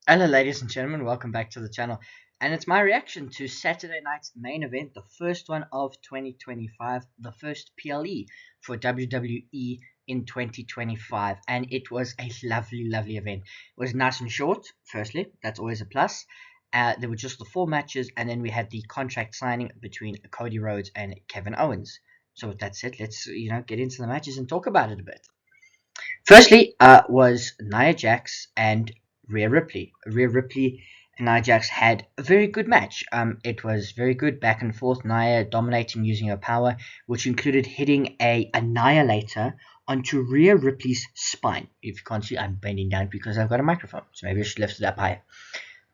Hello, ladies and gentlemen, welcome back to the channel. And it's my reaction to Saturday night's main event, the first one of 2025, the first PLE for WWE in 2025. And it was a lovely, lovely event. It was nice and short, firstly, that's always a plus. There were just the four matches, and then we had the contract signing between Cody Rhodes and Kevin Owens. So with that said, let's get into the matches and talk about it a bit. Firstly, was Nia Jax and Rhea Ripley. Rhea Ripley and Nia Jax had a very good match. It was very good back and forth. Nia dominating using her power, which included hitting a Annihilator onto Rhea Ripley's spine. If you can't see, I'm bending down because I've got a microphone, so maybe I should lift it up higher.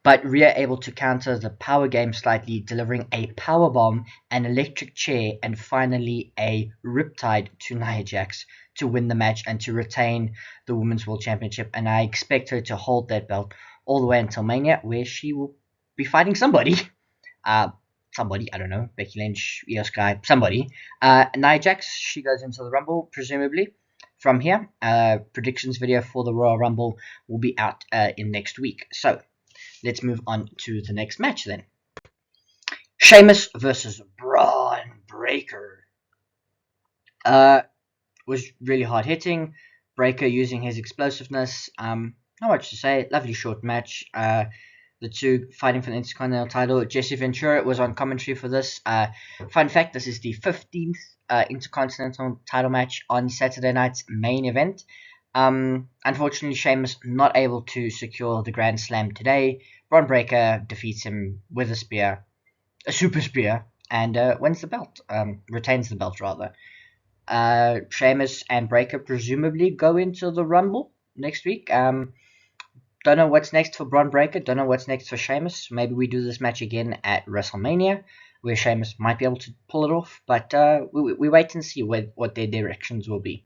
But Rhea able to counter the power game slightly, delivering a power bomb, an electric chair, and finally a Riptide to Nia Jax to win the match and to retain the Women's World Championship. And I expect her to hold that belt all the way until Mania, where she will be fighting somebody. Somebody, I don't know, Becky Lynch, Io Sky, somebody. Nia Jax, she goes into the Rumble, presumably. From here, predictions video for the Royal Rumble will be out in next week. So, let's move on to the next match then. Sheamus versus Braun Breaker. Was really hard hitting. Breaker using his explosiveness. Not much to say. Lovely short match. The two fighting for the Intercontinental title. Jesse Ventura was on commentary for this. Fun fact, this is the 15th Intercontinental title match on Saturday night's main event. Unfortunately, Sheamus not able to secure the Grand Slam today. Braun Breaker defeats him with a super spear, and wins the belt. Retains the belt, rather. Sheamus and Breaker presumably go into the Rumble next week. Don't know what's next for Braun Breaker. Don't know what's next for Sheamus. Maybe we do this match again at WrestleMania, where Sheamus might be able to pull it off. But we wait and see what their directions will be.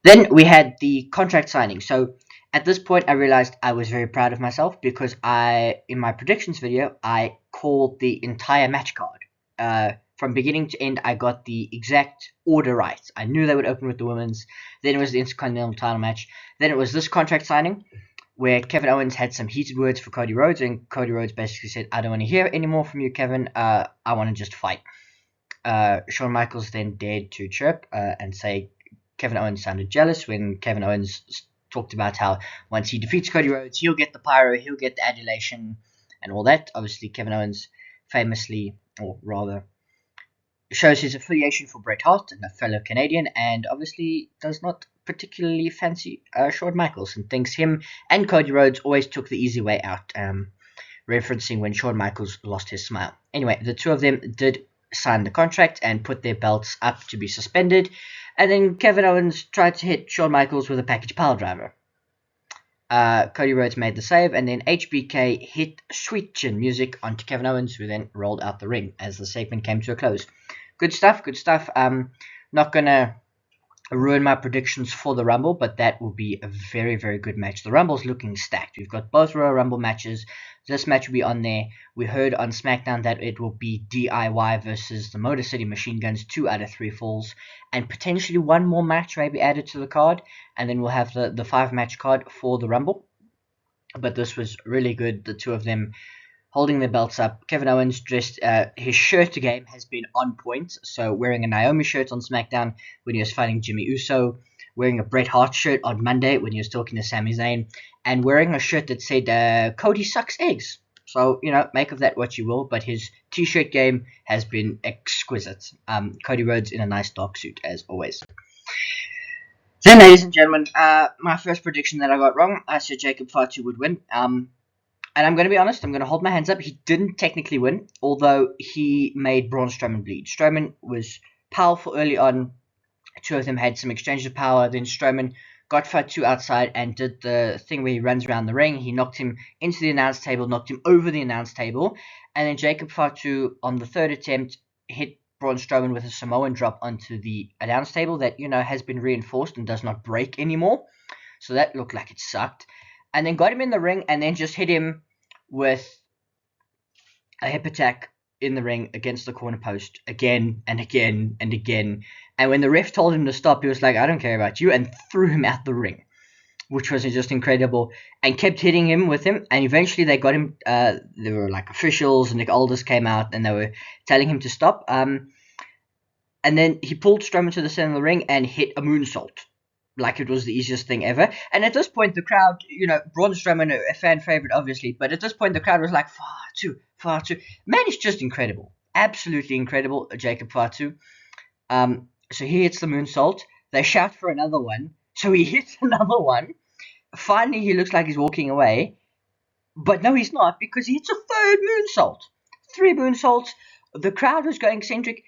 Then we had the contract signing. So at this point, I realized I was very proud of myself because in my predictions video, I called the entire match card. From beginning to end, I got the exact order right. I knew they would open with the women's. Then it was the Intercontinental title match. Then it was this contract signing where Kevin Owens had some heated words for Cody Rhodes, and Cody Rhodes basically said, "I don't want to hear any more from you, Kevin. I want to just fight." Shawn Michaels then dared to chirp and say Kevin Owens sounded jealous when Kevin Owens talked about how once he defeats Cody Rhodes, he'll get the pyro, he'll get the adulation, and all that. Obviously, Kevin Owens famously, or rather, shows his affiliation for Bret Hart, a fellow Canadian, and obviously does not particularly fancy Shawn Michaels and thinks him and Cody Rhodes always took the easy way out, referencing when Shawn Michaels lost his smile. Anyway, the two of them did sign the contract and put their belts up to be suspended, and then Kevin Owens tried to hit Shawn Michaels with a package pile driver. Cody Rhodes made the save, and then HBK hit Sweet Chin music onto Kevin Owens, who then rolled out the ring as the segment came to a close. Good stuff, good stuff. Not going to ruin my predictions for the Rumble, but that will be a very, very good match. The Rumble's looking stacked. We've got both Royal Rumble matches. This match will be on there. We heard on SmackDown that it will be DIY versus the Motor City Machine Guns, 2 out of 3 falls, and potentially one more match maybe added to the card, and then we'll have the 5-match card for the Rumble. But this was really good. The two of them holding their belts up. Kevin Owens dressed, his shirt game has been on point. So wearing a Naomi shirt on SmackDown when he was fighting Jimmy Uso, wearing a Bret Hart shirt on Monday when he was talking to Sami Zayn, and wearing a shirt that said, Cody sucks eggs. So, make of that what you will, but his t-shirt game has been exquisite. Cody Rhodes in a nice dark suit, as always. Then, ladies and gentlemen, my first prediction that I got wrong, I said Jacob Fatu would win. And I'm going to be honest, I'm going to hold my hands up. He didn't technically win, although he made Braun Strowman bleed. Strowman was powerful early on. Two of them had some exchange of power. Then Strowman got Fatu outside and did the thing where he runs around the ring. He knocked him into the announce table, knocked him over the announce table. And then Jacob Fatu, on the third attempt, hit Braun Strowman with a Samoan drop onto the announce table that, has been reinforced and does not break anymore. So that looked like it sucked. And then got him in the ring and then just hit him with a hip attack in the ring against the corner post again and again and again. And when the ref told him to stop, he was like, "I don't care about you," and threw him out the ring. which was just incredible, and kept hitting him with him. And eventually they got him. There were like officials, and Nick Aldis came out, and they were telling him to stop. And then he pulled Strowman to the center of the ring and hit a moonsault, like it was the easiest thing ever. And at this point, the crowd, Braun Strowman, a fan favorite, obviously, but at this point, the crowd was like, Fatu, Fatu. Man, it's just incredible. Absolutely incredible, Jacob Fatu. So he hits the moonsault. They shout for another one. So he hits another one. Finally, he looks like he's walking away. But no, he's not, because he hits a third moonsault. 3 moonsaults. The crowd was going eccentric.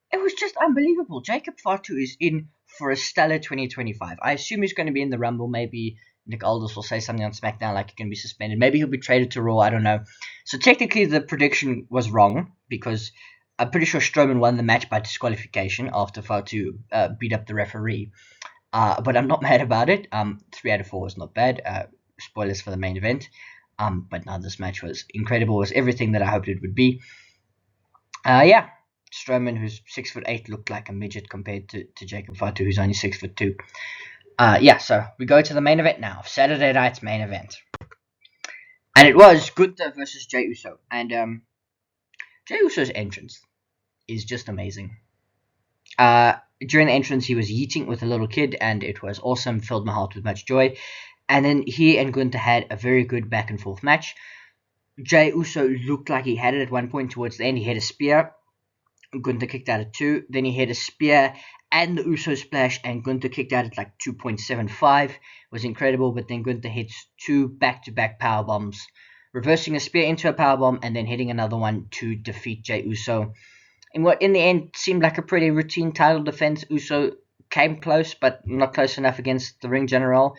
It was just unbelievable. Jacob Fatu is in for a stellar 2025. I assume he's going to be in the Rumble. Maybe Nick Aldis will say something on SmackDown like he can be suspended. Maybe he'll be traded to Raw. I don't know. So technically the prediction was wrong, because I'm pretty sure Strowman won the match by disqualification after Fatu beat up the referee. But I'm not mad about it. 3 out of 4 is not bad. Spoilers for the main event. But no, this match was incredible. It was everything that I hoped it would be. Yeah. Strowman, who's 6'8", looked like a midget compared to Jacob Fatu, who's only 6'2". Yeah, so we go to the main event now. Saturday night's main event. And it was Gunther versus Jey Uso. And Jey Uso's entrance is just amazing. During the entrance, he was yeeting with a little kid, and it was awesome, filled my heart with much joy. And then he and Gunther had a very good back and forth match. Jey Uso looked like he had it at one point towards the end. He had a spear. Gunther kicked out at 2. Then he hit a spear and the Uso splash, and Gunther kicked out at like 2.75. It was incredible, but then Gunther hits 2 back-to-back power bombs, reversing a spear into a power bomb and then hitting another one to defeat Jey Uso. In what in the end seemed like a pretty routine title defense. Uso came close, but not close enough against the ring general,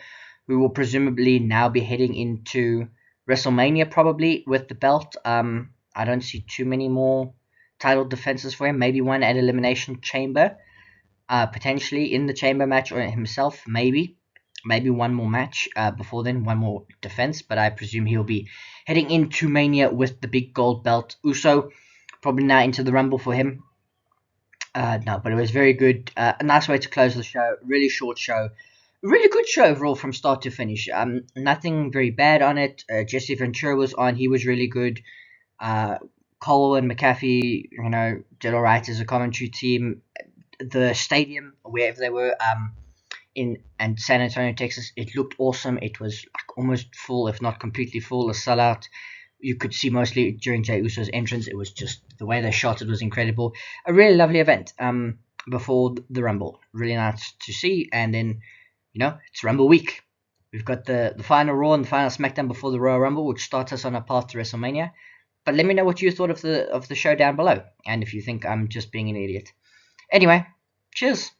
who will presumably now be heading into WrestleMania probably with the belt. I don't see too many more title defenses for him. Maybe one at Elimination Chamber, potentially in the Chamber match, or himself, maybe one more match before then, one more defense, but I presume he'll be heading into Mania with the big gold belt. Uso probably now into the Rumble for him. No, but it was very good. A nice way to close the show. Really short show. Really good show overall from start to finish. Nothing very bad on it. Jesse Ventura was on. He was really good. Cole and McAfee, did all right as a commentary team. The stadium, wherever they were, in San Antonio, Texas, it looked awesome. It was like almost full, if not completely full, a sellout. You could see mostly during Jey Uso's entrance. It was just the way they shot it was incredible. A really lovely event before the Rumble. Really nice to see. And then, it's Rumble week. We've got the final Raw and the final SmackDown before the Royal Rumble, which starts us on our path to WrestleMania. But let me know what you thought of the show down below, and if you think I'm just being an idiot. Anyway, cheers.